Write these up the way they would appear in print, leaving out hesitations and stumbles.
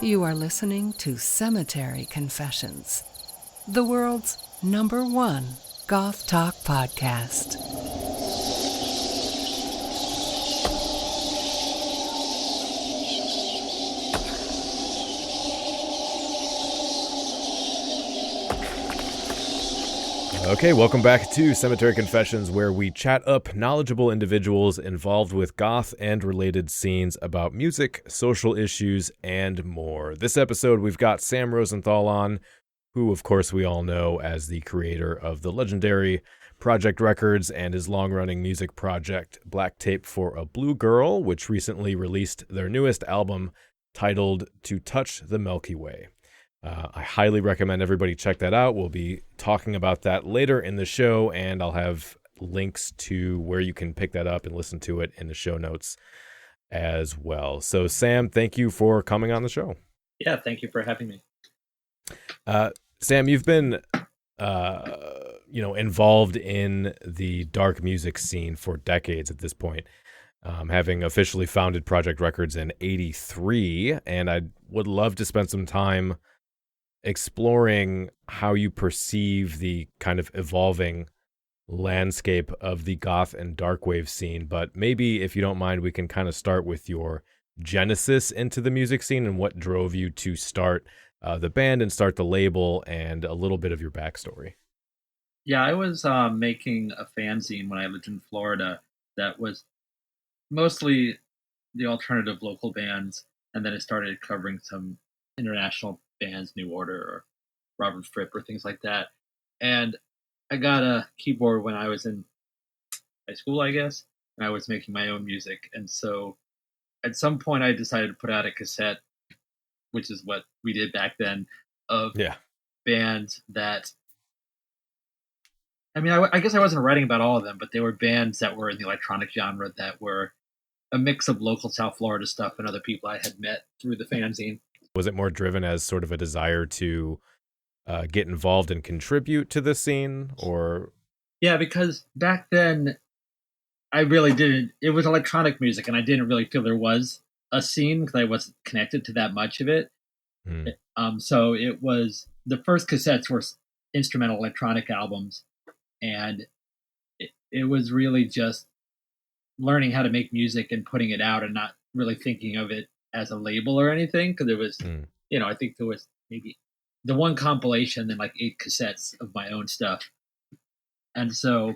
You are listening to Cemetery Confessions, the world's #1 goth talk podcast. Okay, welcome back to Cemetery Confessions, where we chat up knowledgeable individuals involved with goth and related scenes about music, social issues, and more. This episode, we've got Sam Rosenthal on, who, of course, we all know as the creator of the legendary Project Records and his long-running music project, Black Tape for a Blue Girl, which recently released their newest album titled To Touch the Milky Way. I highly recommend everybody check that out. We'll be talking about that later in the show, and I'll have links to where you can pick that up and listen to it in the show notes as well. So, Sam, thank you for coming on the show. Yeah, thank you for having me. Sam, you've been involved in the dark music scene for decades at this point, having officially founded Project Records in '83, and I would love to spend some time exploring how you perceive the kind of evolving landscape of the goth and dark wave scene. But maybe, if you don't mind, we can kind of start with your genesis into the music scene and what drove you to start the band and start the label, and a little bit of your backstory. Yeah, I was making a fanzine when I lived in Florida that was mostly the alternative local bands, and then I started covering some international bands, New Order or Robert Fripp or things like that. And I got a keyboard when I was in high school, I guess, and I was making my own music. And so at some point I decided to put out a cassette, which is what we did back then, of bands that, I mean, I guess I wasn't writing about all of them, but they were bands that were in the electronic genre that were a mix of local South Florida stuff and other people I had met through the fanzine. Was it more driven as sort of a desire to get involved and contribute to the scene, or? Yeah, because back then I really didn't. It was electronic music, and I didn't really feel there was a scene because I wasn't connected to that much of it. So it was, the first cassettes were instrumental electronic albums, and it was really just learning how to make music and putting it out, and not really thinking of it as a label or anything, because it was, I think there was maybe the one compilation and like 8 cassettes of my own stuff. And so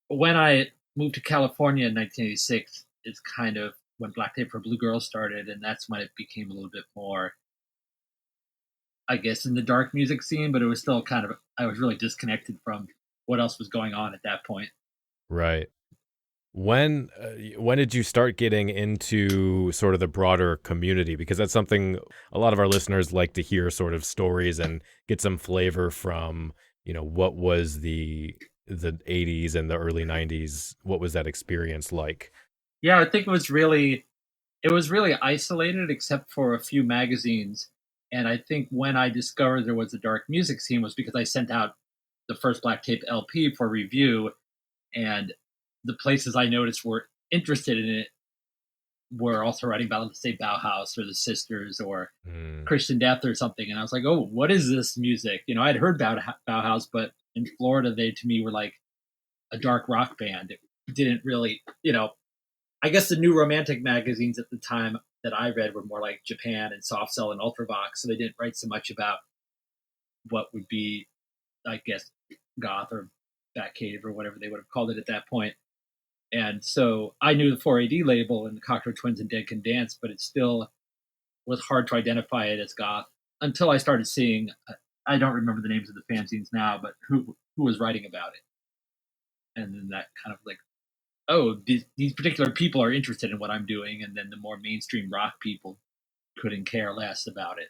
when I moved to California in 1986, it's kind of when Black Tape for Blue Girl started, and that's when it became a little bit more, I guess, in the dark music scene, but it was still kind of, I was really disconnected from what else was going on at that point. Right. When did you start getting into sort of the broader community? Because that's something a lot of our listeners like to hear, sort of stories and get some flavor from, what was the 80s and the early 90s. What was that experience like? Yeah, I think it was really isolated except for a few magazines. And I think when I discovered there was a dark music scene was because I sent out the first Black Tape LP for review, and the places I noticed were interested in it were also writing about, let's say, Bauhaus or the Sisters or Christian Death or something. And I was like, oh, what is this music? I'd heard about Bauhaus, but in Florida, they, to me, were like a dark rock band. It didn't really, I guess the new romantic magazines at the time that I read were more like Japan and Soft Cell and Ultravox. So they didn't write so much about what would be, I guess, goth or Batcave or whatever they would have called it at that point. And so I knew the 4AD label and the Cocktail Twins and Dead Can Dance, but it still was hard to identify it as goth until I started seeing, I don't remember the names of the fanzines now, but who was writing about it. And then that kind of like, oh, these particular people are interested in what I'm doing. And then the more mainstream rock people couldn't care less about it.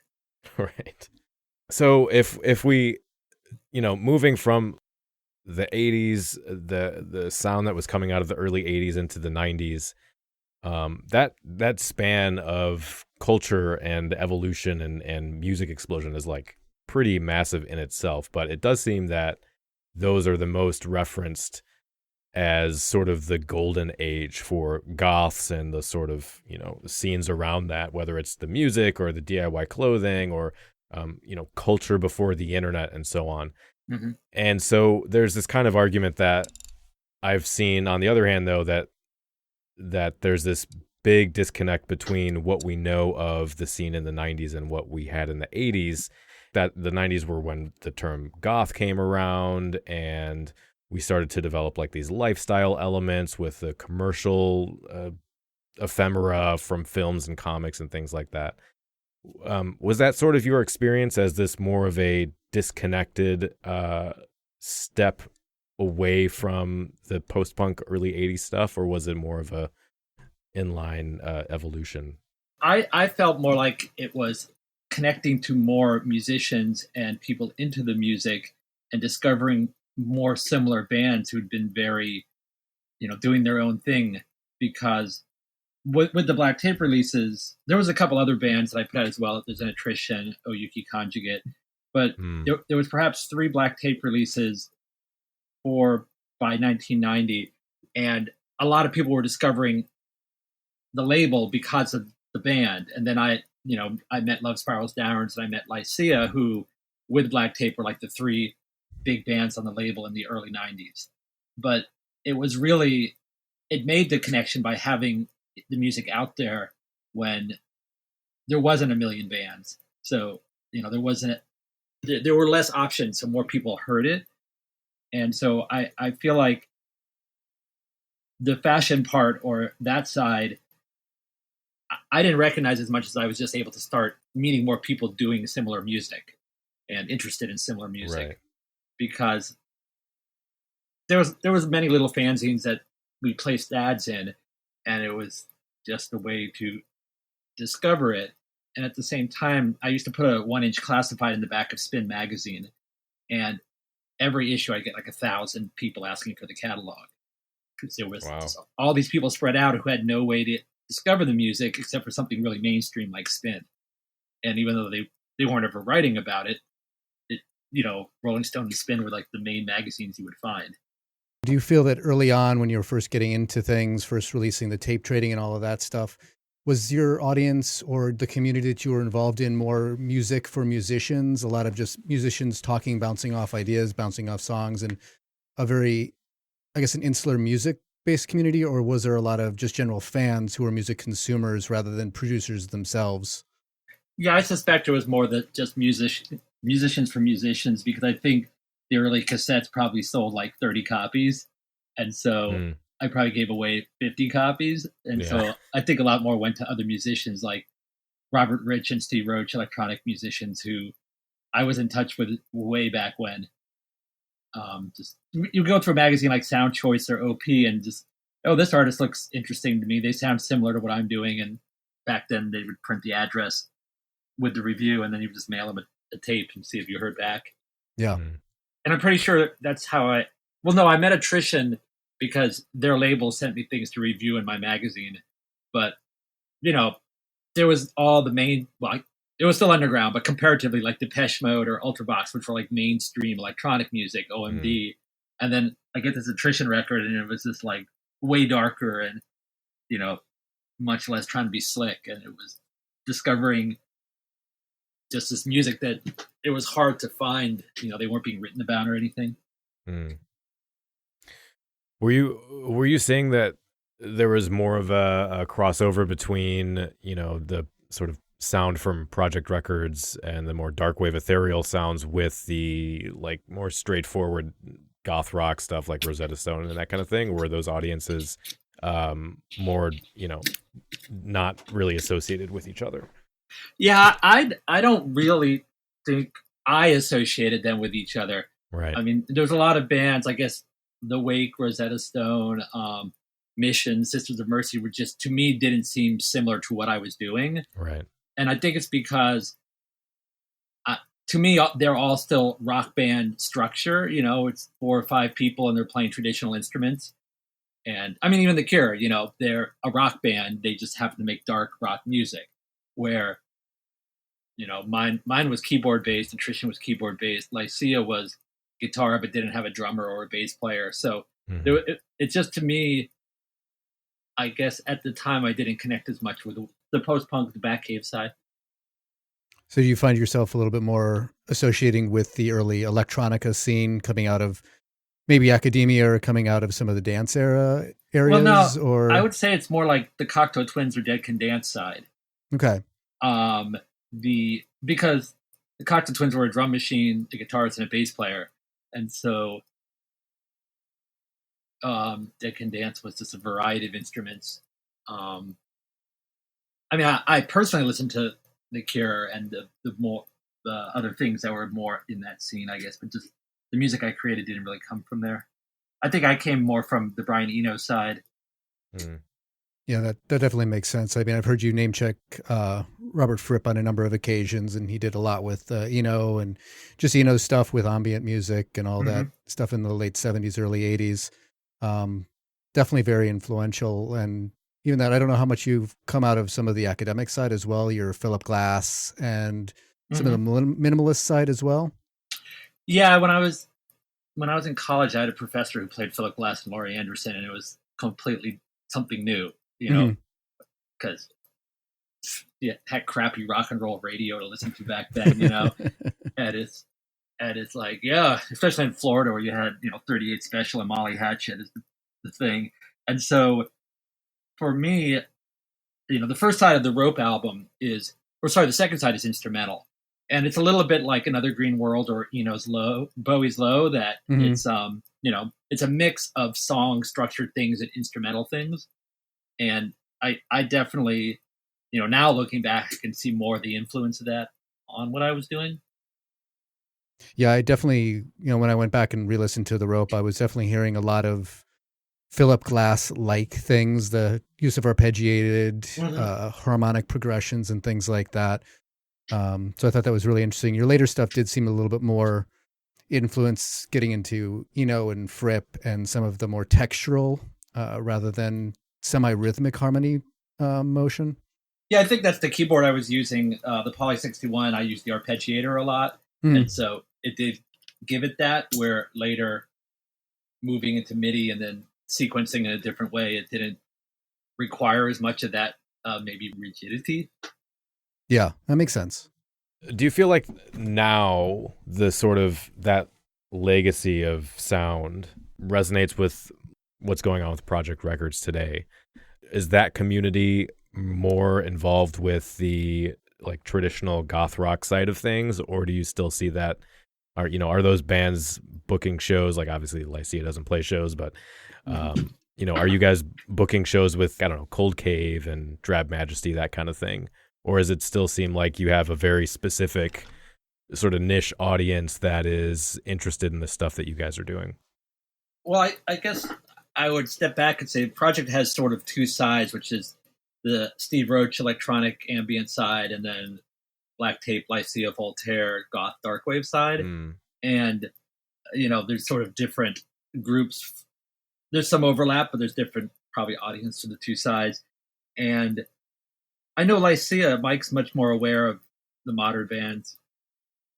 Right. So if we, moving from the 80s, the sound that was coming out of the early 80s into the 90s, that span of culture and evolution and music explosion is like pretty massive in itself. But it does seem that those are the most referenced as sort of the golden age for goths and the sort of, scenes around that, whether it's the music or the DIY clothing or, culture before the internet and so on. Mm-hmm. And so there's this kind of argument that I've seen on the other hand, though, that there's this big disconnect between what we know of the scene in the 90s and what we had in the 80s, that the 90s were when the term goth came around and we started to develop like these lifestyle elements with the commercial ephemera from films and comics and things like that. Was that sort of your experience as this more of a disconnected step away from the post-punk early 80s stuff, or was it more of a inline evolution? I felt more like it was connecting to more musicians and people into the music and discovering more similar bands who'd been very, doing their own thing. Because with the Black Tape releases, there was a couple other bands that I put out as well. There's an Attrition, Oyuki Conjugate, but there was perhaps 3 Black Tape releases by 1990, and a lot of people were discovering the label because of the band. And then I met Love Spirals Downwards and I met Lycia, who with Black Tape were like the 3 big bands on the label in the early 90s. But it made the connection by having the music out there when there wasn't a million bands. So, there were less options, so more people heard it. And so I feel like the fashion part or that side, I didn't recognize as much as I was just able to start meeting more people doing similar music and interested in similar music. Right. Because there was many little fanzines that we placed ads in, and it was just a way to discover it. And at the same time, I used to put a 1-inch classified in the back of Spin magazine, and every issue I get like 1,000 people asking for the catalog, because there was all these people spread out who had no way to discover the music except for something really mainstream like Spin. And even though they weren't ever writing about it, Rolling Stone and Spin were like the main magazines you would find. Do you feel that early on when you were first getting into things, first releasing the tape trading and all of that stuff, was your audience or the community that you were involved in more music for musicians, a lot of just musicians talking, bouncing off ideas, bouncing off songs, and a very, I guess, an insular music-based community? Or was there a lot of just general fans who were music consumers rather than producers themselves? Yeah, I suspect it was more that just musicians for musicians, because I think the early cassettes probably sold like 30 copies. And so I probably gave away 50 copies. And so I think a lot more went to other musicians like Robert Rich and Steve Roach, electronic musicians who I was in touch with way back when. Just you go through a magazine like Sound Choice or OP and just, this artist looks interesting to me. They sound similar to what I'm doing. And back then they would print the address with the review, and then you would just mail them a tape and see if you heard back. Yeah. And I'm pretty sure that's how I met Attrition because their label sent me things to review in my magazine. But, there was all the main, it was still underground, but comparatively like Depeche Mode or Ultravox, which were like mainstream electronic music, OMD. And then I get this Attrition record and it was just like way darker and, much less trying to be slick. And it was discovering just this music that it was hard to find. They weren't being written about or anything. Were you saying that there was more of a crossover between the sort of sound from Project Records and the more darkwave ethereal sounds with the like more straightforward goth rock stuff like Rosetta Stone and that kind of thing? Or were those audiences more not really associated with each other? Yeah, I don't really think I associated them with each other. Right. I mean, there's a lot of bands, I guess, The Wake, Rosetta Stone, Mission, Sisters of Mercy were just, to me, didn't seem similar to what I was doing. Right. And I think it's because, to me, they're all still rock band structure. It's 4 or 5 people and they're playing traditional instruments. And I mean, even The Cure, they're a rock band. They just happen to make dark rock music. Where, mine was keyboard based, Attrition was keyboard based, Lycia was guitar but didn't have a drummer or a bass player. So Mhm. It's just, to me, I guess at the time I didn't connect as much with the post-punk, the Batcave side. So you find yourself a little bit more associating with the early electronica scene coming out of maybe academia or coming out of some of the dance era Well, no, areas I or would say it's more like the Cocteau Twins or Dead Can Dance side. okay. Um, because the Cocteau Twins were a drum machine, a guitarist, and a bass player, and so Dead Can Dance was just a variety of instruments. Um, I mean, I personally listened to The Cure and the other things that were more in that scene, I guess, but just the music I created didn't really come from there. I think I came more from the Brian Eno side. Mm. Yeah, that definitely makes sense. I mean, I've heard you name check Robert Fripp on a number of occasions, and he did a lot with Eno and just Eno's stuff with ambient music and all Mm-hmm. that stuff in the late 70s, early 80s. Um, Definitely very influential. And even that, I don't know how much you've come out of some of the academic side as well, your Philip Glass and some of Mm-hmm. the minimalist side as well. Yeah, when I was in college, I had a professor who played Philip Glass and Laurie Anderson, and it was completely something new, Hmm. because you had crappy rock and roll radio to listen to back then. And it's like, yeah, especially in Florida where you had 38 Special and Molly Hatchet is the thing. And so for me, the first side of the Rope album the second side is instrumental, and it's a little bit like Another Green World or Bowie's Low, that Hmm. it's a mix of song structured things and instrumental things. And I definitely, now looking back, I can see more of the influence of that on what I was doing. Yeah, I definitely, when I went back and re-listened to The Rope, I was definitely hearing a lot of Philip Glass like things, the use of arpeggiated Mm-hmm. harmonic progressions and things like that. So I thought that was really interesting. Your later stuff did seem a little bit more influence getting into and Fripp and some of the more textural rather than semi-rhythmic harmony motion. Yeah, I think that's the keyboard I was using. The Poly 61, I used the arpeggiator a lot. Mm. And so it did give it that, where later moving into MIDI and then sequencing in a different way, it didn't require as much of that, maybe rigidity. Yeah, that makes sense. Do you feel like now the sort of that legacy of sound resonates with what's going on with Project Records today? Is that community more involved with the like traditional goth rock side of things, or do you still see that? Are those bands booking shows? Like obviously Lycia doesn't play shows, but are you guys booking shows with, I don't know, Cold Cave and Drab Majesty, that kind of thing? Or does it still seem like you have a very specific sort of niche audience that is interested in the stuff that you guys are doing? Well, I guess I would step back and say Project has sort of two sides, which is the Steve Roach electronic ambient side, and then Black Tape, Lycia, Voltaire, goth darkwave side. Mm, And there's sort of different groups. There's some overlap, but there's different probably audience to the two sides. And I know Lycia, Mike's much more aware of the modern bands.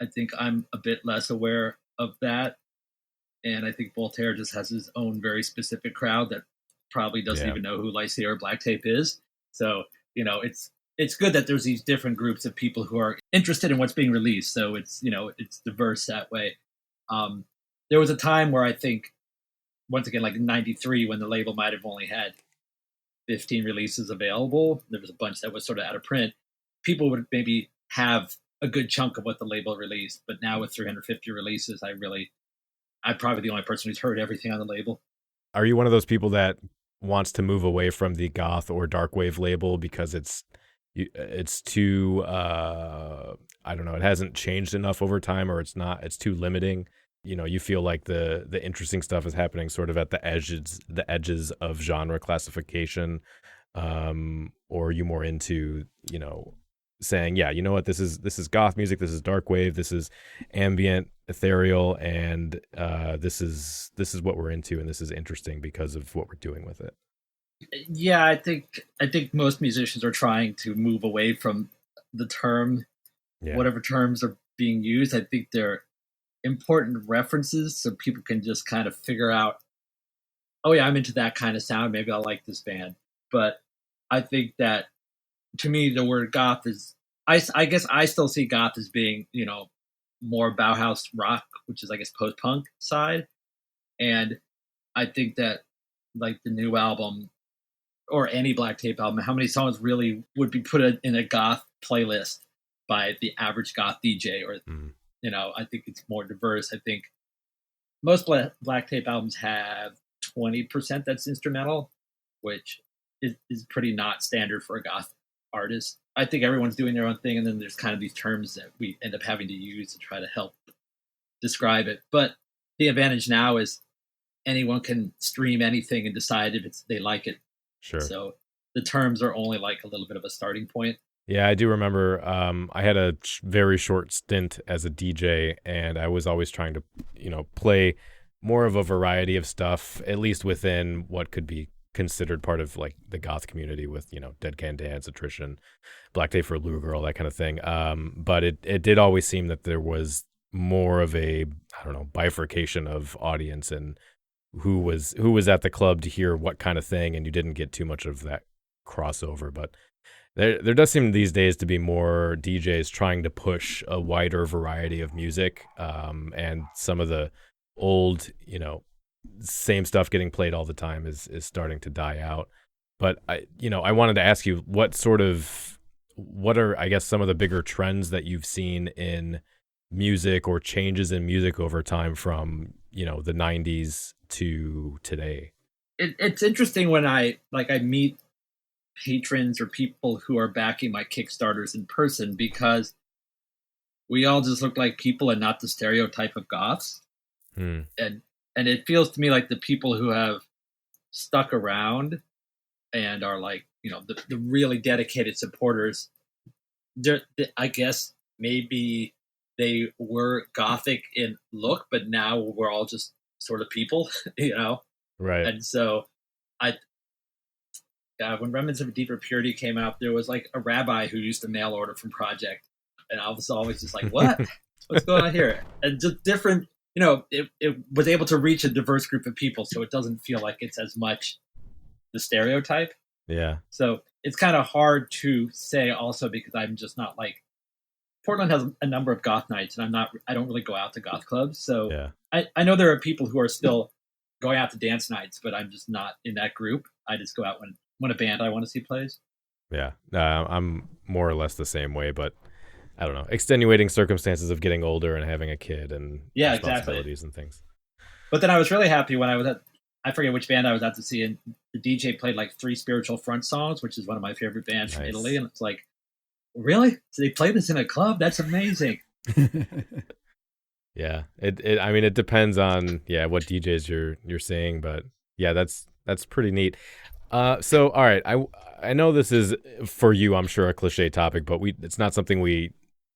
I think I'm a bit less aware of that. And I think Voltaire just has his own very specific crowd that probably doesn't yeah. even know who Lycia or Black Tape is. So, it's good that there's these different groups of people who are interested in what's being released. So it's diverse that way. Um, there was a time where I think, once again, like in '93, when the label might have only had 15 releases available, there was a bunch that was sort of out of print. People would maybe have a good chunk of what the label released, but now with 350 releases, I'm probably the only person who's heard everything on the label. Are you one of those people that wants to move away from the goth or dark wave label because it's too I don't know, it hasn't changed enough over time, or it's too limiting? You feel like the interesting stuff is happening sort of at the edges of genre classification, or are you more into saying, yeah, you know what, this is goth music, this is dark wave, this is ambient ethereal, and this is what we're into, and this is interesting because of what we're doing with it? Yeah, I think most musicians are trying to move away from the term, Yeah. whatever terms are being used. I think they're important references so people can just kind of figure out oh yeah, I'm into that kind of sound. Maybe I'll like this band. But I think that to me, the word goth is, I guess I still see goth as being, more Bauhaus rock, which is, I guess, post punk side. And I think that like the new album or any Black Tape album, how many songs really would be put in a goth playlist by the average goth DJ? Or, I think it's more diverse. I think most Black Tape albums have 20% that's instrumental, which is pretty not standard for a goth artist. I think everyone's doing their own thing, and then there's kind of these terms that we end up having to use to try to help describe it. But the advantage now is anyone can stream anything and decide if they like it. Sure. So the terms are only like a little bit of a starting point. Yeah, I do remember I had a very short stint as a DJ, and I was always trying to, play more of a variety of stuff, at least within what could be considered part of like the goth community with, Dead Can Dance, Attrition, Black Day for a Lou Girl, that kind of thing. But it did always seem that there was more of a, I don't know, bifurcation of audience and who was at the club to hear what kind of thing, and you didn't get too much of that crossover. But there does seem these days to be more DJs trying to push a wider variety of music, and some of the old, same stuff getting played all the time is starting to die out. But I wanted to ask you what are, I guess, some of the bigger trends that you've seen in music or changes in music over time from, the 90s to today. It's interesting when I meet patrons or people who are backing my Kickstarters in person, because we all just look like people and not the stereotype of goths. And it feels to me like the people who have stuck around and are like, the really dedicated supporters, I guess maybe they were gothic in look, but now we're all just sort of people, Right. And so when Remnants of a Deeper Purity came out, there was like a rabbi who used to mail order from Project, and I was always just like, what? What's going on here? And just different, it was able to reach a diverse group of people, so it doesn't feel like it's as much the stereotype. Yeah. So it's kind of hard to say also, because I'm just not like, Portland has a number of goth nights, and I don't really go out to goth clubs. So yeah. I know there are people who are still going out to dance nights, but I'm just not in that group. I just go out when a band I want to see plays. Yeah. I'm more or less the same way, but I don't know, extenuating circumstances of getting older and having a kid and responsibilities and things. But then I was really happy when I was I forget which band I was out to see, and the DJ played like 3 Spiritual Front songs, which is one of my favorite bands from Italy. And it's like, really? So they play this in a club? That's amazing. Yeah. It depends on what DJs you're seeing, but yeah, that's pretty neat. So all right, I know this is for you, I'm sure, a cliche topic, but it's not something we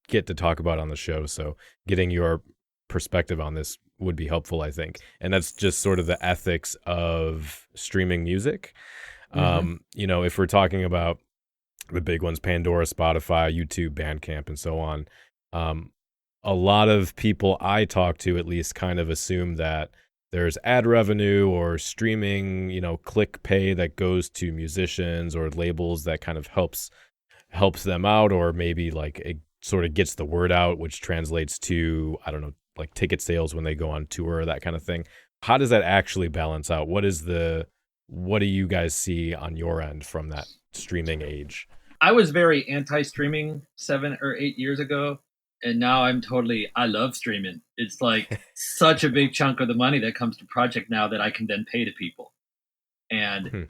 get to talk about on the show. So getting your perspective on this would be helpful, I think. And that's just sort of the ethics of streaming music. If we're talking about the big ones, Pandora, Spotify, YouTube, Bandcamp, and so on, a lot of people I talk to at least kind of assume that there's ad revenue or streaming, click pay that goes to musicians or labels that kind of helps them out, or maybe like it sort of gets the word out, which translates to, I don't know, like ticket sales when they go on tour or that kind of thing. How does that actually balance out? What do you guys see on your end from that streaming age? I was very anti-streaming 7 or 8 years ago, and now I love streaming. It's like such a big chunk of the money that comes to Project now that I can then pay to people. And,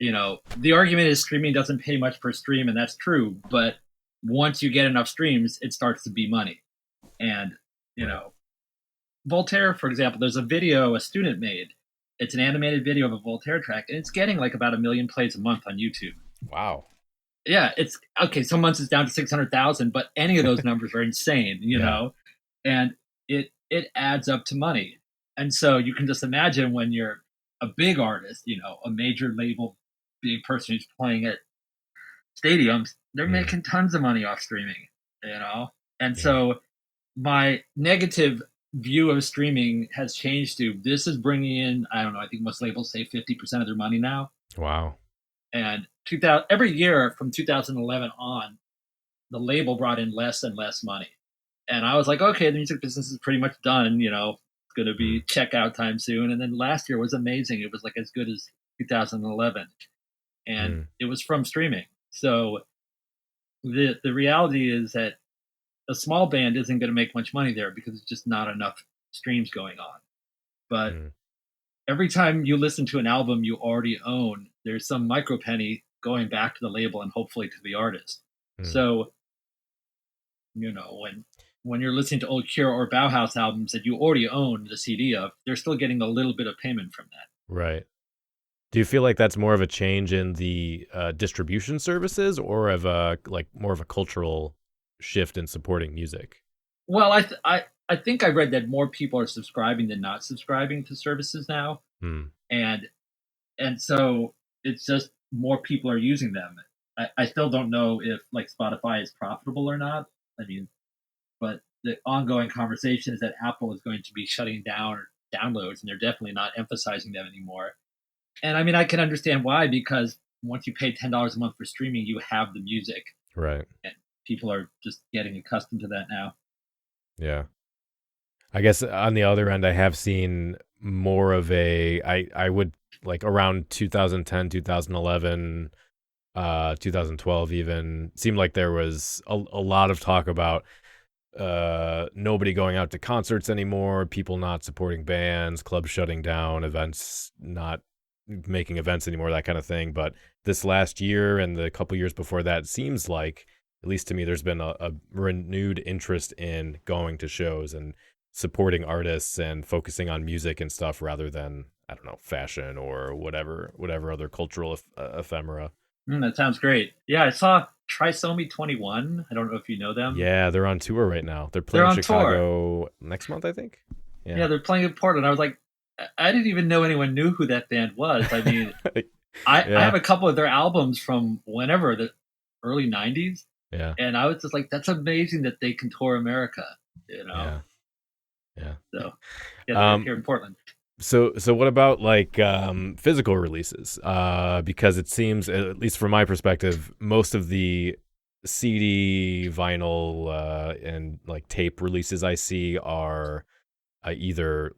the argument is streaming doesn't pay much per stream, and that's true. But once you get enough streams, it starts to be money. And, Voltaire, for example, there's a video a student made. It's an animated video of a Voltaire track, and it's getting like about 1 million plays a month on YouTube. Wow. Yeah, it's okay. Some months it's down to 600,000, but any of those numbers are insane, and it adds up to money. And so you can just imagine when you're a big artist, a major label, big person who's playing at stadiums, they're making tons of money off streaming, And so my negative view of streaming has changed to this is bringing in, I don't know, I think most labels say 50% of their money now. Wow. And every year from 2011 on, the label brought in less and less money. And I was like, okay, the music business is pretty much done. It's going to be checkout time soon. And then last year was amazing. It was like as good as 2011. And it was from streaming. So the reality is that a small band isn't going to make much money there because it's just not enough streams going on. But every time you listen to an album you already own, there's some micro penny going back to the label and hopefully to the artist. So, when you're listening to old Cure or Bauhaus albums that you already own the CD of, they're still getting a little bit of payment from that. Right. Do you feel like that's more of a change in the distribution services, or of more of a cultural shift in supporting music? Well, I think I read that more people are subscribing than not subscribing to services now, and so it's just more people are using them. I still don't know if like Spotify is profitable or not. I mean, but the ongoing conversation is that Apple is going to be shutting down downloads, and they're definitely not emphasizing them anymore. And I mean, I can understand why, because once you pay $10 a month for streaming, you have the music. Right. And people are just getting accustomed to that now. Yeah. I guess on the other end, I have seen more of I would like around 2010, 2011, 2012 even, seemed like there was a lot of talk about nobody going out to concerts anymore, people not supporting bands, clubs shutting down, events not making events anymore, that kind of thing. But this last year and the couple years before that, it seems like, at least to me, there's been a renewed interest in going to shows and supporting artists and focusing on music and stuff rather than, I don't know, fashion or whatever other cultural ephemera. That sounds great. Yeah, I saw Trisomy 21. I don't know if you know them. Yeah, they're on tour right now. They're playing Chicago next month, I think. Yeah, they're playing in Portland. I was like, I didn't even know anyone knew who that band was. I mean, I have a couple of their albums from whenever, the early 90s. Yeah. And I was just like, that's amazing that they can tour America, Yeah. So, they're here in Portland. So what about like physical releases? Because it seems, at least from my perspective, most of the CD, vinyl, and like tape releases I see are either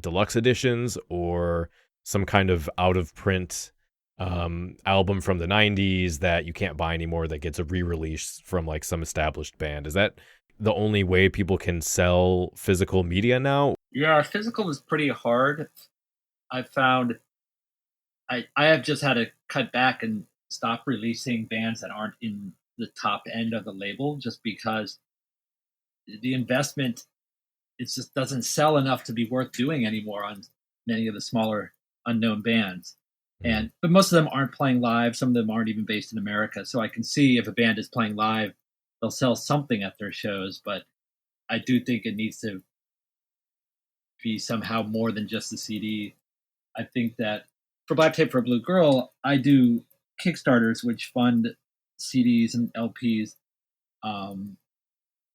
deluxe editions or some kind of out of print album from the 90s that you can't buy anymore that gets a re-release from like some established band. Is that the only way people can sell physical media now? Yeah, physical is pretty hard. I found I have just had to cut back and stop releasing bands that aren't in the top end of the label, just because the investment, it just doesn't sell enough to be worth doing anymore on many of the smaller unknown bands. But most of them aren't playing live. Some of them aren't even based in America. So I can see if a band is playing live, they'll sell something at their shows. But I do think it needs to be somehow more than just the CD. I think that for Black Tape for a Blue Girl, I do Kickstarters which fund CDs and LPs,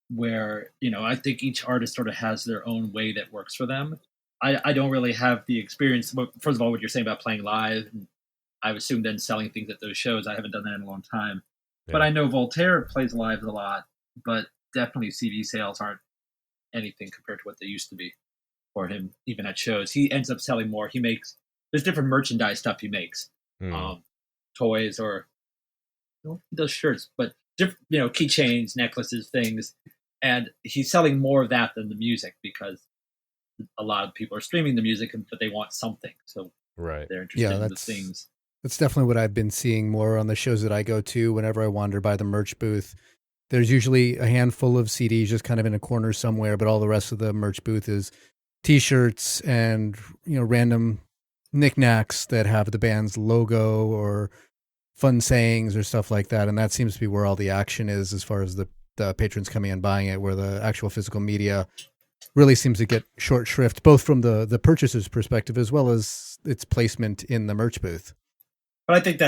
where I think each artist sort of has their own way that works for them. I don't really have the experience. First of all, what you're saying about playing live, and I assume then selling things at those shows. I haven't done that in a long time, but I know Voltaire plays live a lot. But definitely CD sales aren't anything compared to what they used to be for him, even at shows. He ends up selling more. There's different merchandise stuff he makes, toys, or he does shirts, but different, keychains, necklaces, things, and he's selling more of that than the music because a lot of people are streaming the music, but they want something, so they're interested in the things. That's definitely what I've been seeing more on the shows that I go to. Whenever I wander by the merch booth, there's usually a handful of CDs just kind of in a corner somewhere, but all the rest of the merch booth is T-shirts and random knickknacks that have the band's logo or fun sayings or stuff like that. And that seems to be where all the action is as far as the patrons coming and buying it, where the actual physical media really seems to get short shrift, both from the purchaser's perspective as well as its placement in the merch booth. But I think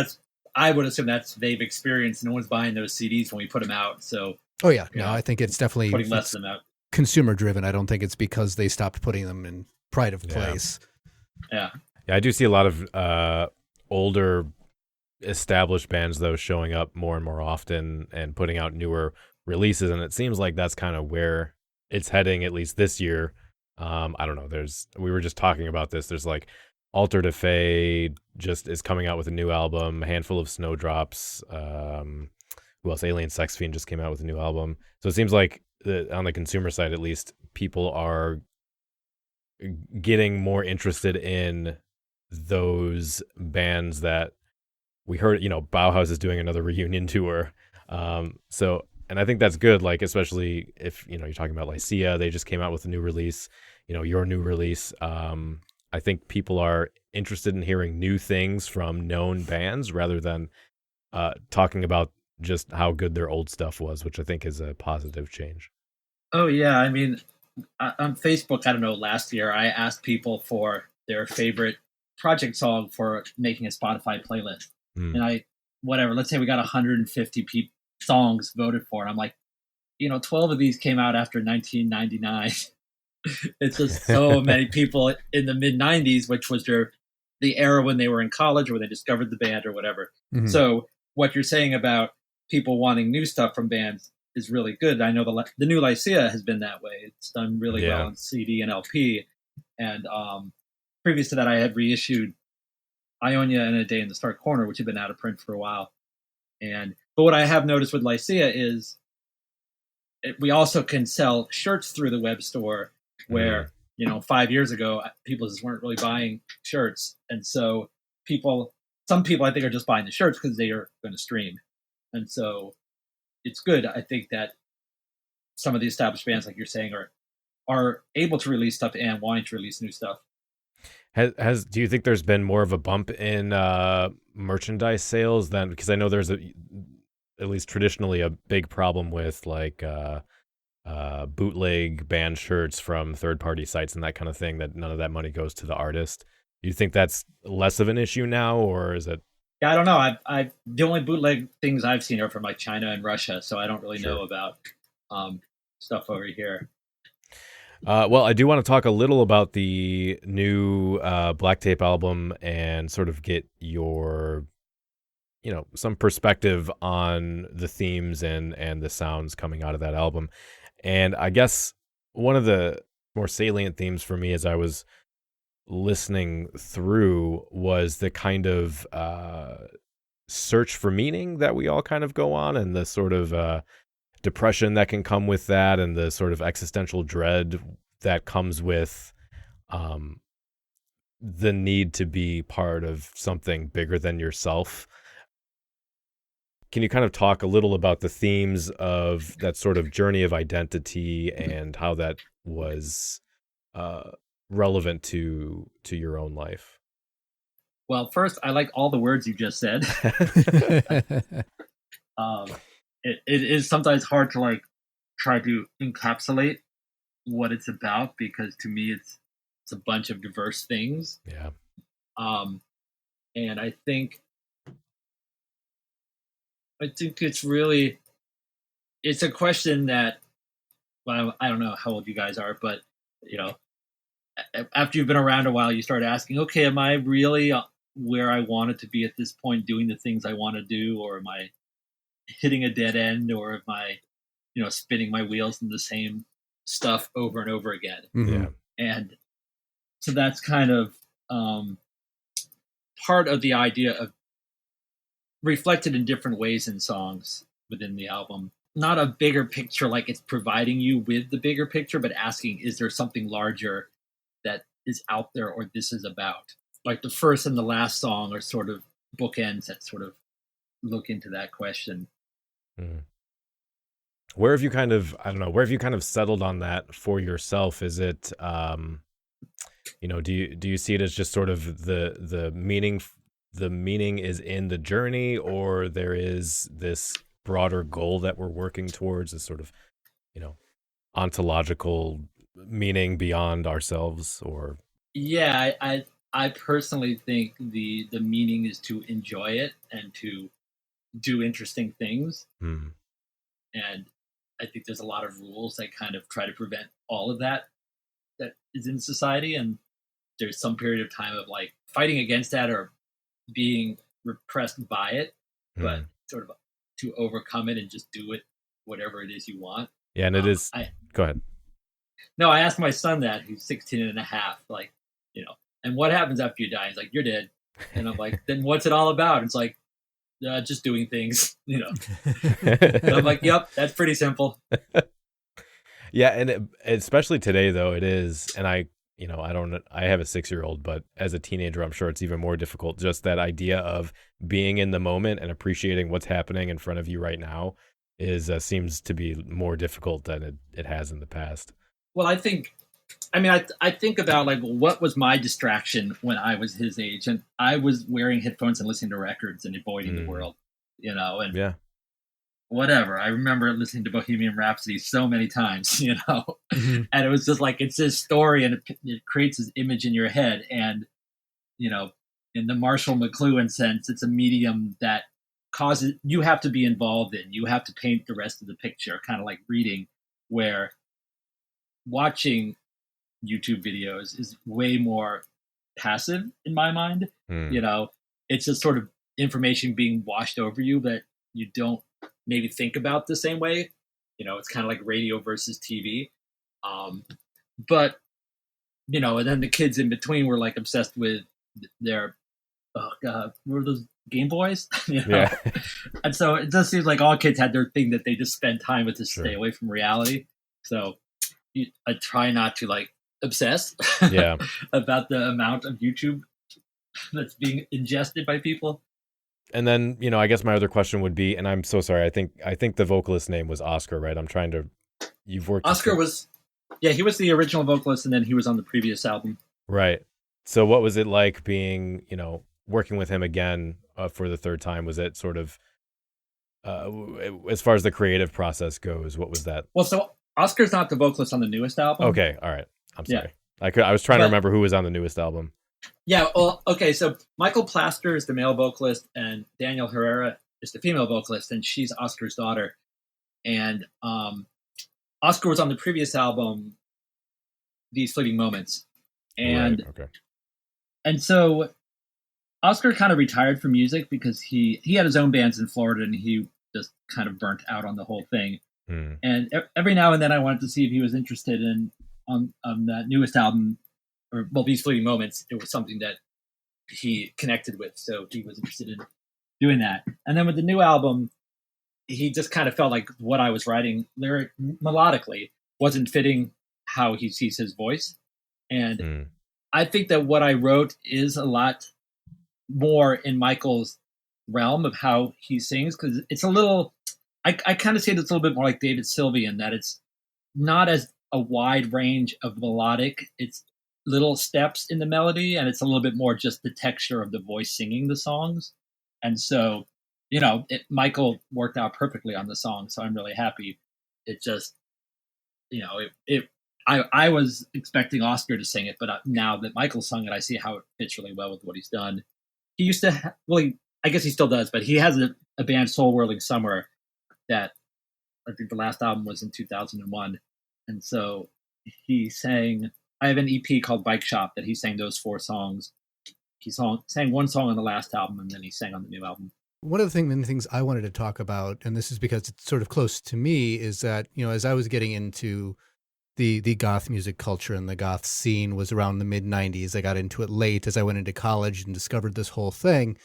I would assume they've experienced. No one's buying those CDs when we put them out. So, I think it's definitely putting less of them out. consumer driven. I don't think it's because they stopped putting them in pride of place. Yeah. I do see a lot of older established bands though showing up more and more often and putting out newer releases, and it seems like that's kind of where it's heading, at least this year. I don't know, we were just talking about this, there's like Alter de Fey just is coming out with a new album, a handful of Snowdrops, who else, Alien Sex Fiend just came out with a new album. So it seems like on the consumer side at least, people are getting more interested in those bands that we heard. Bauhaus is doing another reunion tour. And I think that's good, like, especially if, you're talking about Lycia, they just came out with a new release, your new release. I think people are interested in hearing new things from known bands rather than talking about just how good their old stuff was, which I think is a positive change. Oh, yeah. I mean, on Facebook, I don't know, last year, I asked people for their favorite project song for making a Spotify playlist. And let's say we got 150 songs voted for. And I'm like, 12 of these came out after 1999. It's just so many people in the mid 90s, which was the era when they were in college or when they discovered the band or whatever. Mm-hmm. So what you're saying about people wanting new stuff from bands is really good. I know the new Lycia has been that way. It's done really well on CD and LP. And previous to that, I had reissued Ionia and A Day in the Stark Corner, which had been out of print for a while. But what I have noticed with Lycia is we also can sell shirts through the web store where, 5 years ago, people just weren't really buying shirts. And so some people I think are just buying the shirts because they are going to stream. And so it's good. I think that some of the established bands, like you're saying, are able to release stuff and wanting to release new stuff. Do you think there's been more of a bump in merchandise sales then? Because I know there's at least traditionally a big problem with like bootleg band shirts from third-party sites and that kind of thing, that none of that money goes to the artist. Do you think that's less of an issue now, or is it? Yeah, I don't know. I the only bootleg things I've seen are from like China and Russia, so I don't really know about stuff over here. Well, I do want to talk a little about the new Black Tape album and sort of get your, some perspective on the themes and the sounds coming out of that album. And I guess one of the more salient themes for me as I was listening through was the kind of search for meaning that we all kind of go on, and the sort of depression that can come with that, and the sort of existential dread that comes with the need to be part of something bigger than yourself. Can you kind of talk a little about the themes of that sort of journey of identity and how that was relevant to your own life? Well, first, I like all the words you just said. It is sometimes hard to like try to encapsulate what it's about, because to me it's a bunch of diverse things. Yeah. And I think it's a question that, well, I don't know how old you guys are, but after you've been around a while, you start asking, okay, am I really where I wanted to be at this point, doing the things I want to do, or am I hitting a dead end, or am I, spinning my wheels in the same stuff over and over again? Mm-hmm. Yeah. And so that's kind of part of the idea of reflected in different ways in songs within the album. Not a bigger picture, like it's providing you with the bigger picture, but asking, is there something larger that is out there, or this is about? Like the first and the last song are sort of bookends that sort of look into that question. Mm. Where have you kind of settled on that for yourself? Is it, do you see it as just sort of the meaning is in the journey, or there is this broader goal that we're working towards, this sort of, ontological meaning beyond ourselves? Or yeah, I personally think the meaning is to enjoy it and to do interesting things. Mm. And I think there's a lot of rules that kind of try to prevent all of that is in society. And there's some period of time of like fighting against that or being repressed by it, but sort of to overcome it and just do it, whatever it is you want. Yeah. And it is, go ahead. No, I asked my son that, who's 16 and a half, like, and what happens after you die? He's like, you're dead. And I'm like, then what's it all about? It's like, just doing things, And I'm like, yep, that's pretty simple. Yeah. And especially today, though, it is. And I have a 6-year-old, but as a teenager, I'm sure it's even more difficult. Just that idea of being in the moment and appreciating what's happening in front of you right now seems to be more difficult than it has in the past. Well, I think about like, what was my distraction when I was his age? And I was wearing headphones and listening to records and avoiding the world, and yeah. Whatever. I remember listening to Bohemian Rhapsody so many times, Mm-hmm. and it was just like, it's this story and it creates this image in your head. And, in the Marshall McLuhan sense, it's a medium that causes, you have to be involved in, you have to paint the rest of the picture, kind of like reading, where watching YouTube videos is way more passive in my mind. It's just sort of information being washed over you that you don't maybe think about the same way. It's kind of like radio versus TV. But, and then the kids in between were like obsessed with their, oh God, what were those Game Boys? Yeah. And so it does seem like all kids had their thing that they just spend time with to stay away from reality. So I try not to like obsess about the amount of YouTube that's being ingested by people. And then, I guess my other question would be, and I'm so sorry, I think the vocalist's name was Oscar, right? You've worked. Oscar was, he was the original vocalist, and then he was on the previous album. Right. So what was it like being, working with him again for the third time? Was it sort of, as far as the creative process goes, what was that? Well, so Oscar's not the vocalist on the newest album. Okay. All right. I'm sorry. I was trying to remember who was on the newest album. Yeah. Well, okay. So Michael Plaster is the male vocalist and Daniel Herrera is the female vocalist, and she's Oscar's daughter. And Oscar was on the previous album, These Fleeting Moments. And, and so Oscar kind of retired from music because he had his own bands in Florida, and he just kind of burnt out on the whole thing. And every now and then I wanted to see if he was interested in on that newest album, or These Fleeting Moments. It was something that he connected with, so he was interested in doing that. And then with the new album, he just kind of felt like what I was writing melodically wasn't fitting how he sees his voice. And I think that what I wrote is a lot more in Michael's realm of how he sings, because it's a little, I kind of say it's a little bit more like David Sylvian, that it's not as a wide range of melodic. It's little steps in the melody, and it's a little bit more just the texture of the voice singing the songs. And so, Michael worked out perfectly on the song, so I'm really happy. It just, I was expecting Oscar to sing it, but now that Michael sung it, I see how it fits really well with what he's done. He used to, I guess he still does, but he has a band, Soul Whirling Summer, that I think the last album was in 2001. And so he sang, I have an EP called Bike Shop that he sang those 4 songs. He sang one song on the last album, and then he sang on the new album. One of the many things I wanted to talk about, and this is because it's sort of close to me, is that, as I was getting into the goth music culture and the goth scene was around the mid-90s. I got into it late as I went into college and discovered this whole thing.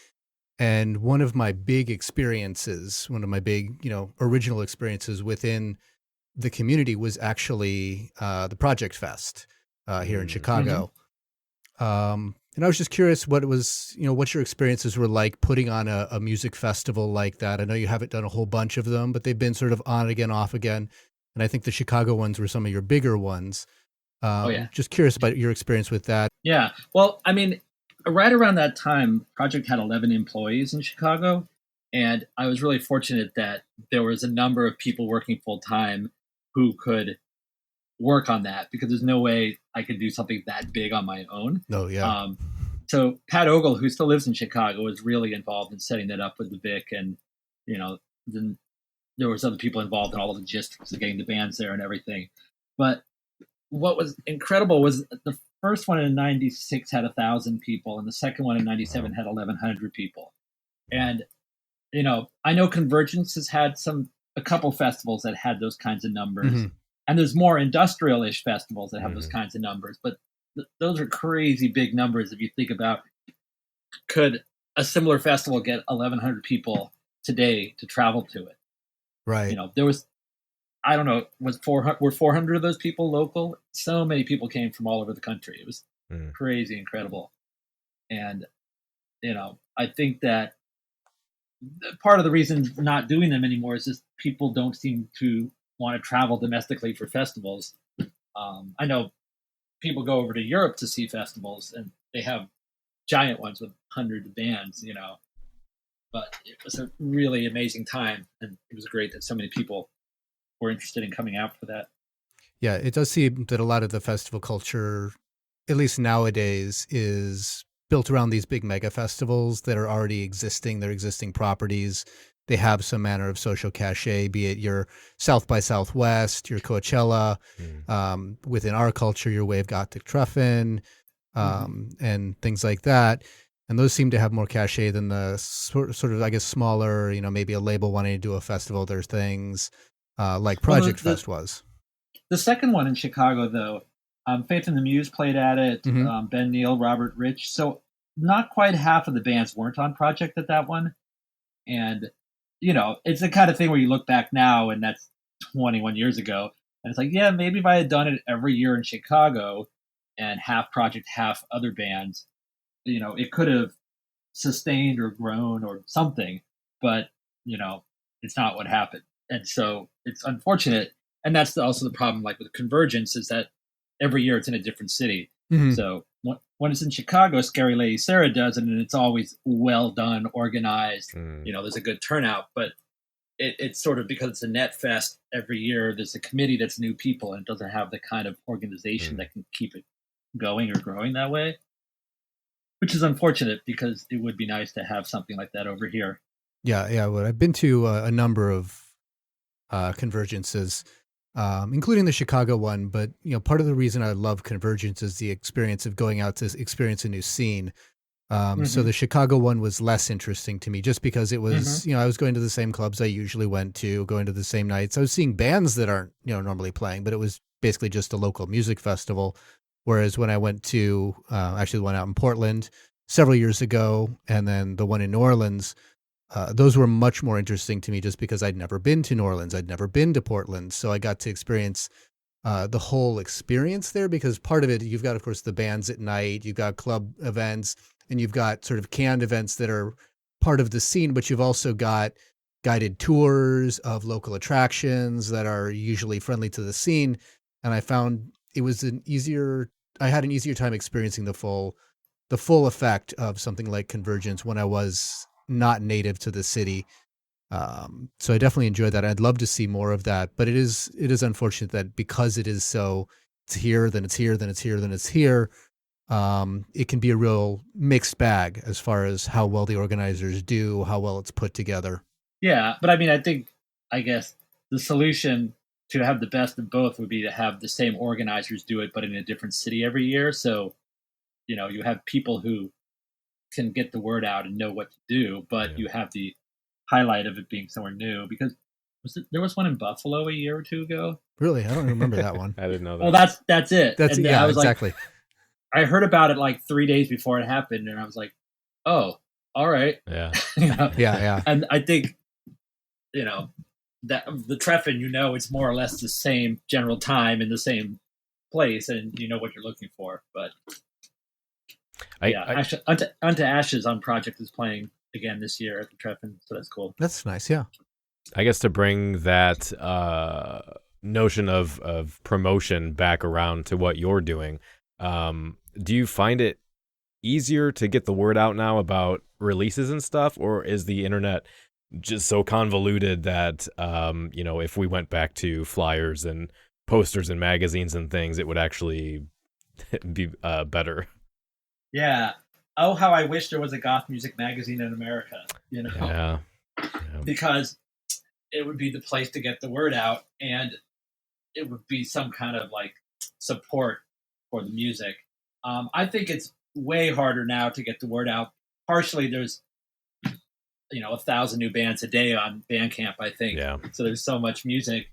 And one of my big experiences, one of my big, original experiences within the community was actually the Project Fest here in Chicago. And I was just curious what it was, what your experiences were like putting on a music festival like that. I know you haven't done a whole bunch of them, but they've been sort of on again, off again. And I think the Chicago ones were some of your bigger ones. Just curious about your experience with that. Yeah. Well, I mean, right around that time, Project had 11 employees in Chicago. And I was really fortunate that there was a number of people working full time who could work on that, because there's no way I could do something that big on my own. Oh, yeah. So Pat Ogle, who still lives in Chicago, was really involved in setting that up with the Vic. And, then there was other people involved in all the logistics of getting the bands there and everything. But what was incredible was the first one in '96 had 1,000 people, and the second one in '97 had 1,100 people. And I know Convergence has had a couple festivals that had those kinds of numbers, Mm-hmm. and there's more industrial-ish festivals that have those kinds of numbers. But those are crazy big numbers if you think about, could a similar festival get 1,100 people today to travel to it? Right. There was, I don't know, were 400 of those people local? So many people came from all over the country. It was crazy, incredible. And, I think that part of the reason for not doing them anymore is just people don't seem to want to travel domestically for festivals. I know people go over to Europe to see festivals, and they have giant ones with hundreds of bands, But it was a really amazing time, and it was great that so many people were interested in coming out for that. Yeah, it does seem that a lot of the festival culture, at least nowadays, is built around these big mega festivals that are already existing. They're existing properties. They have some manner of social cachet, be it your South by Southwest, your Coachella, within our culture, your Wave Gothic Treffen, and things like that. And those seem to have more cachet than the sort of, I guess, smaller, maybe a label wanting to do a festival. There's things like Project Fest was. The second one in Chicago, though, Faith and the Muse played at it, Ben Neal, Robert Rich. So not quite half of the bands weren't on Project at that one. And, it's the kind of thing where you look back now, and that's 21 years ago. And it's like, yeah, maybe if I had done it every year in Chicago and half Project, half other bands, it could have sustained or grown or something. But, it's not what happened. And so it's unfortunate. And that's also the problem, like with Convergence, is that every year it's in a different city. So when it's in Chicago, Scary Lady Sarah does it, and it's always well done, organized. There's a good turnout. But it's sort of, because it's a net fest every year, there's a committee that's new people, and it doesn't have the kind of organization that can keep it going or growing that way, which is unfortunate, because it would be nice to have something like that over here. Yeah. Well, I've been to a number of Convergences, including the Chicago one. But, part of the reason I love Convergence is the experience of going out to experience a new scene. So the Chicago one was less interesting to me, just because it was, I was going to the same clubs I usually went to, going to the same nights. I was seeing bands that aren't, normally playing, but it was basically just a local music festival. Whereas when I went to, actually the one out in Portland several years ago, and then the one in New Orleans, those were much more interesting to me, just because I'd never been to New Orleans. I'd never been to Portland. So I got to experience the whole experience there, because part of it, you've got, of course, the bands at night, you've got club events, and you've got sort of canned events that are part of the scene, but you've also got guided tours of local attractions that are usually friendly to the scene. And I found it was I had an easier time experiencing the full effect of something like Convergence when I was not native to the city. So I definitely enjoyed that. I'd love to see more of that, but it is unfortunate that because it is so, it's here, then it's here, then it's here, then it's here. It can be a real mixed bag as far as how well the organizers do, how well it's put together. Yeah. But I guess the solution to have the best of both would be to have the same organizers do it, but in a different city every year. So, you have people who can get the word out and know what to do, but you have the highlight of it being somewhere new. Because there was one in Buffalo a year or two ago. Really? I don't remember that one. I didn't know that. Well, that's it. I was exactly. I heard about it like 3 days before it happened, and I was like, oh, all right. Yeah. Yeah. And I think, that the Treffen, it's more or less the same general time in the same place, and you know what you're looking for. But Unto Ashes on Project is playing again this year at the Treffen, so that's cool. That's nice, yeah. I guess to bring that notion of promotion back around to what you're doing, do you find it easier to get the word out now about releases and stuff, or is the internet just so convoluted that if we went back to flyers and posters and magazines and things, it would actually be better? Yeah. Oh, how I wish there was a goth music magazine in America, Yeah. Because it would be the place to get the word out, and it would be some kind of like support for the music. I think it's way harder now to get the word out. Partially, there's 1,000 new bands a day on Bandcamp, I think. Yeah. So there's so much music,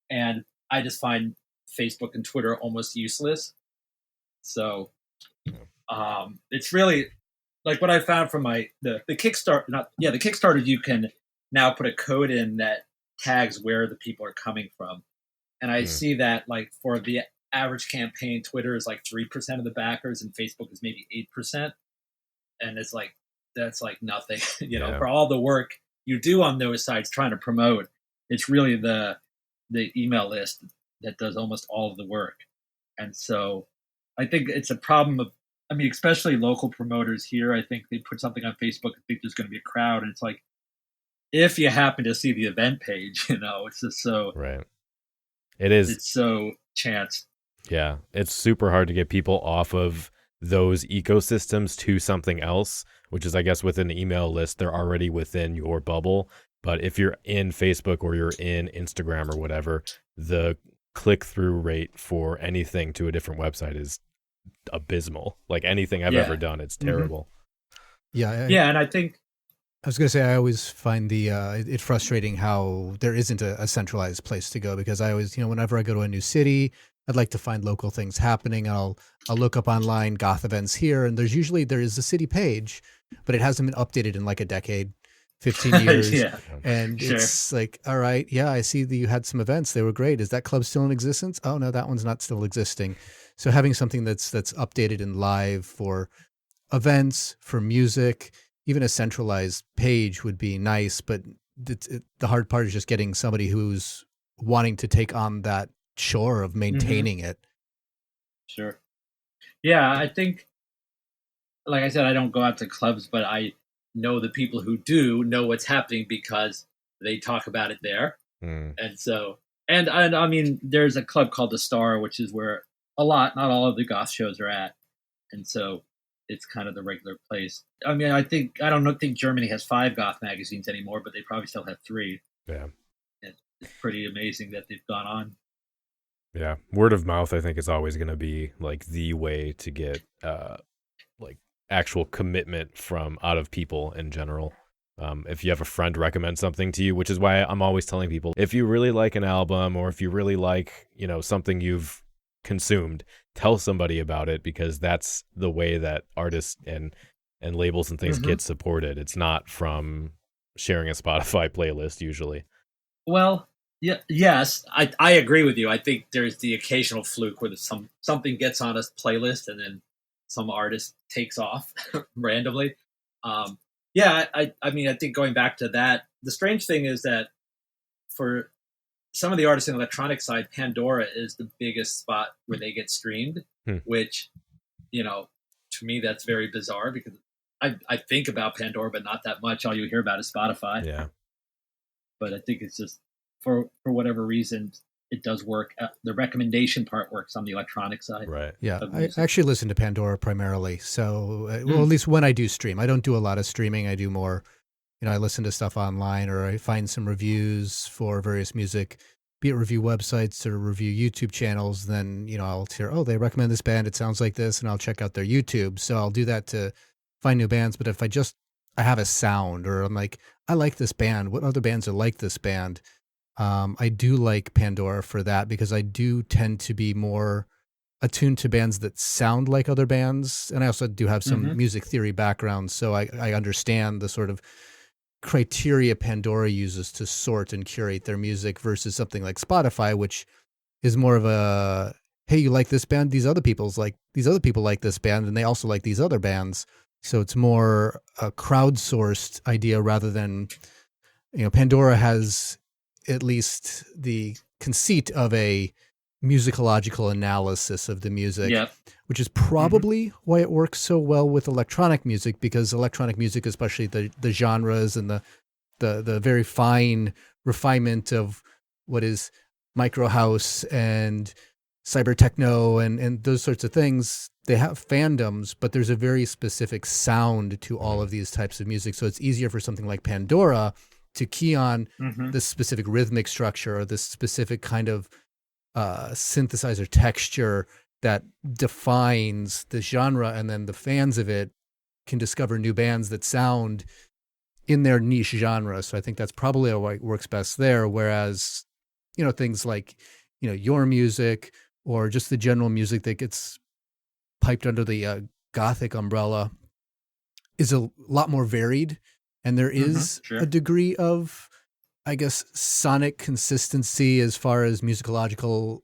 and I just find Facebook and Twitter almost useless. So it's really like what I found from the Kickstarter. The Kickstarter. You can now put a code in that tags where the people are coming from, and I see that like for the average campaign, Twitter is like 3% of the backers, and Facebook is maybe 8%, and it's like that's like nothing. For all the work you do on those sites trying to promote, it's really the email list that does almost all of the work. And so I think it's a problem of, especially local promoters here. I think they put something on Facebook and think there's going to be a crowd. And it's like, if you happen to see the event page, it's just so, right. It is. It's so chance. Yeah. It's super hard to get people off of those ecosystems to something else, which is, I guess, within the email list, they're already within your bubble. But if you're in Facebook or you're in Instagram or whatever, the click-through rate for anything to a different website is abysmal. Like anything I've ever done, it's terrible. Yeah. And I think I was going to say, I always find it frustrating how there isn't a centralized place to go, because I always, whenever I go to a new city, I'd like to find local things happening. I'll look up online goth events here, and there is a city page, but it hasn't been updated in like a decade, 15 years. And it's like, all right, I see that you had some events. They were great. Is that club still in existence? Oh no, that one's not still existing. So having something that's updated and live for events, for music, even a centralized page would be nice. But the hard part is just getting somebody who's wanting to take on that chore of maintaining it. Sure. Yeah, I think, like I said, I don't go out to clubs, but I know the people who do know what's happening because they talk about it there. And so, and there's a club called The Star, which is where not all of the goth shows are at. And so it's kind of the regular place. I don't think Germany has 5 goth magazines anymore, but they probably still have 3. Yeah. And it's pretty amazing that they've gone on. Yeah. Word of mouth, I think, is always going to be like the way to get like actual commitment from out of people in general. If you have a friend recommend something to you, which is why I'm always telling people, if you really like an album or if you really like, something you've consumed, tell somebody about it, because that's the way that artists and labels and things get supported. It's not from sharing a Spotify playlist usually. Well, yes, I agree with you. I think there's the occasional fluke where something gets on a playlist and then some artist takes off randomly. I think going back to that, the strange thing is that for some of the artists in the electronic side, Pandora is the biggest spot where they get streamed, which, to me, that's very bizarre, because I think about Pandora, but not that much. All you hear about is Spotify. Yeah. But I think it's just, for whatever reason, it does work. The recommendation part works on the electronic side. Right. Yeah. I actually listen to Pandora primarily. So, at least when I do stream, I don't do a lot of streaming. I do more, I listen to stuff online, or I find some reviews for various music, be it review websites or review YouTube channels. Then, I'll hear, they recommend this band. It sounds like this, and I'll check out their YouTube. So I'll do that to find new bands. But if I have a sound, or I'm like, I like this band, what other bands are like this band? I do like Pandora for that, because I do tend to be more attuned to bands that sound like other bands. And I also do have some music theory background, so I understand the sort of criteria Pandora uses to sort and curate their music versus something like Spotify, which is more of a, hey, you like this band? These other people like this band, and they also like these other bands. So it's more a crowdsourced idea rather than, Pandora has at least the conceit of a musicological analysis of the music, which is probably why it works so well with electronic music, because electronic music, especially the genres and the very fine refinement of what is micro house and cyber techno and those sorts of things, they have fandoms, but there's a very specific sound to all of these types of music. So it's easier for something like Pandora to key on Mm-hmm. this specific rhythmic structure or this specific kind of synthesizer texture that defines the genre, and then the fans of it can discover new bands that sound in their niche genre. So I think that's probably how it works best there. Whereas, things like, your music or just the general music that gets piped under the Gothic umbrella is a lot more varied. And there is Sure. a degree of, I guess, sonic consistency as far as musicological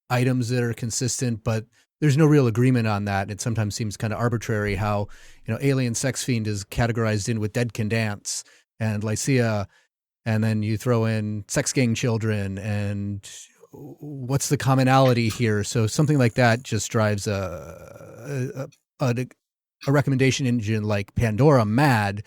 items that are consistent, but there's no real agreement on that. It sometimes seems kind of arbitrary how, Alien Sex Fiend is categorized in with Dead Can Dance and Lycia, and then you throw in Sex Gang Children, and what's the commonality here? So something like that just drives a recommendation engine like Pandora mad,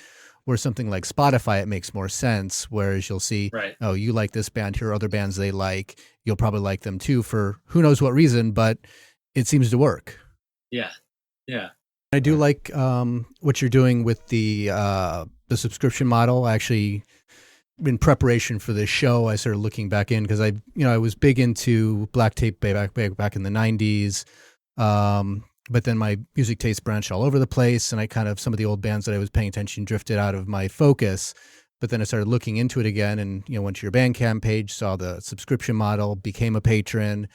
where something like Spotify, it makes more sense. Whereas you'll see, Right. oh, you like this band, here are other bands they like. You'll probably like them too for who knows what reason, but it seems to work. Yeah. Yeah. I do like what you're doing with the subscription model. Actually, in preparation for this show, I started looking back in because I was big into black tape back in the 90s. But then my music taste branched all over the place, and some of the old bands that I was paying attention drifted out of my focus. But then I started looking into it again, and went to your Bandcamp page, saw the subscription model, became a patron,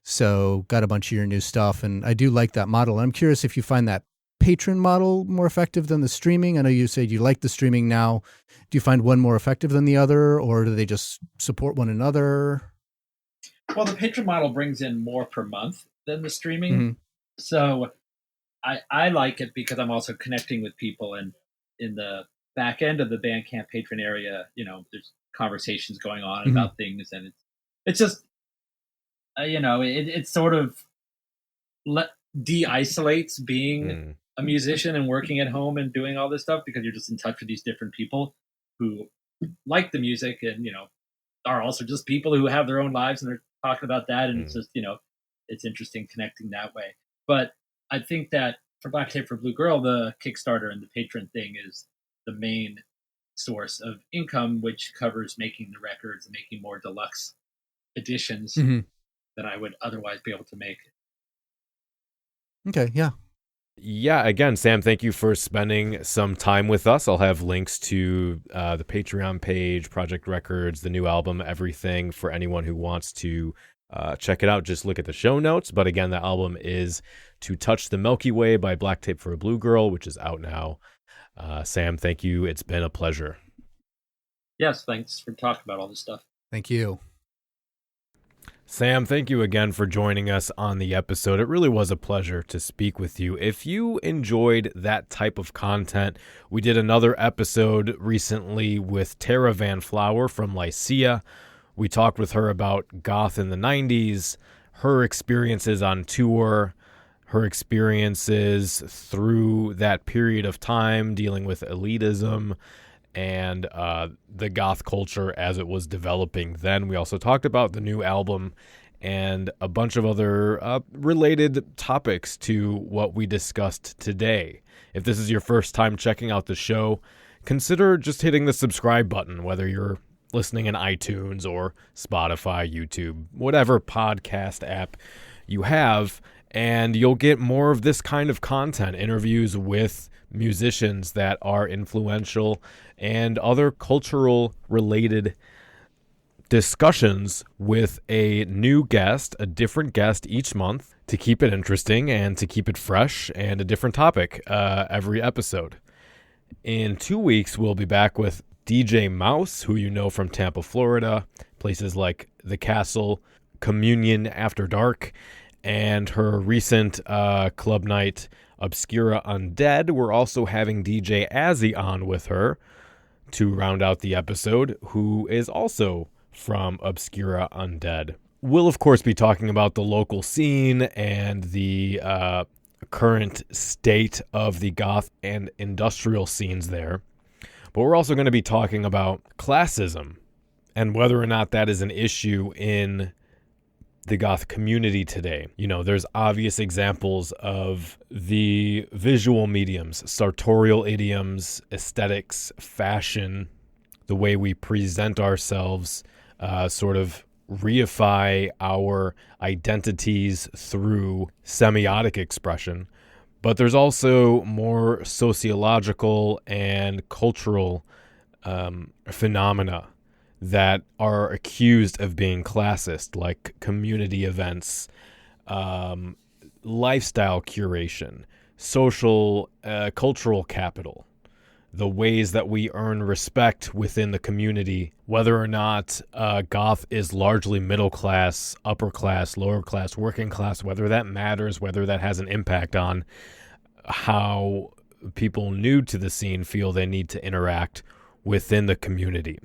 so got a bunch of your new stuff, and I do like that model. I'm curious if you find that patron model more effective than the streaming. I know you said you like the streaming now. Do you find one more effective than the other, or do they just support one another? Well, the patron model brings in more per month than the streaming. Mm-hmm. So I like it because I'm also connecting with people, and in the back end of the Bandcamp patron area, there's conversations going on about things, and it's just, it sort of de-isolates being a musician and working at home and doing all this stuff, because you're just in touch with these different people who like the music and, are also just people who have their own lives and they're talking about that. And it's just, it's interesting connecting that way. But I think that for Black Tape for Blue Girl, the Kickstarter and the patron thing is the main source of income, which covers making the records and making more deluxe editions than I would otherwise be able to make. Okay, yeah. Yeah, again, Sam, thank you for spending some time with us. I'll have links to the Patreon page, Project Records, the new album, everything for anyone who wants to check it out. Just look at the show notes. But again, the album is To Touch the Milky Way by Black Tape for a Blue Girl, which is out now. Sam, thank you. It's been a pleasure. Yes, thanks for talking about all this stuff. Thank you. Sam, thank you again for joining us on the episode. It really was a pleasure to speak with you. If you enjoyed that type of content, we did another episode recently with Tara Van Flower from Lycia. We talked with her about goth in the 90s, her experiences on tour, her experiences through that period of time dealing with elitism and the goth culture as it was developing then. We also talked about the new album and a bunch of other related topics to what we discussed today. If this is your first time checking out the show, consider just hitting the subscribe button, whether you're listening in iTunes or Spotify, YouTube, whatever podcast app you have, and you'll get more of this kind of content, interviews with musicians that are influential and other cultural related discussions with a new guest, a different guest each month to keep it interesting and to keep it fresh, and a different topic every episode. In 2 weeks, we'll be back with DJ Mouse, who you know from Tampa, Florida, places like The Castle, Communion After Dark, and her recent club night, Obscura Undead. We're also having DJ Azzy on with her to round out the episode, who is also from Obscura Undead. We'll, of course, be talking about the local scene and the current state of the goth and industrial scenes there. But we're also going to be talking about classism and whether or not that is an issue in the goth community today. You know, there's obvious examples of the visual mediums, sartorial idioms, aesthetics, fashion, the way we present ourselves, sort of reify our identities through semiotic expression. But there's also more sociological and cultural phenomena that are accused of being classist, like community events, lifestyle curation, social, cultural capital, the ways that we earn respect within the community, whether or not goth is largely middle class, upper class, lower class, working class, whether that matters, whether that has an impact on how people new to the scene feel they need to interact within the community.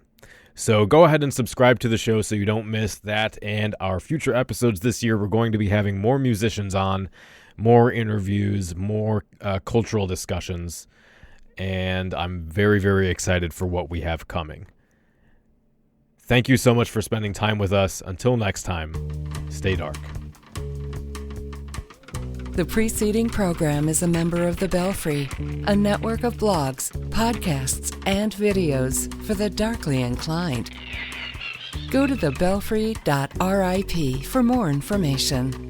So go ahead and subscribe to the show so you don't miss that and our future episodes this year. We're going to be having more musicians on, more interviews, more cultural discussions, and I'm very, very excited for what we have coming. Thank you so much for spending time with us. Until next time, stay dark. The preceding program is a member of The Belfry, a network of blogs, podcasts, and videos for the darkly inclined. Go to thebelfry.rip for more information.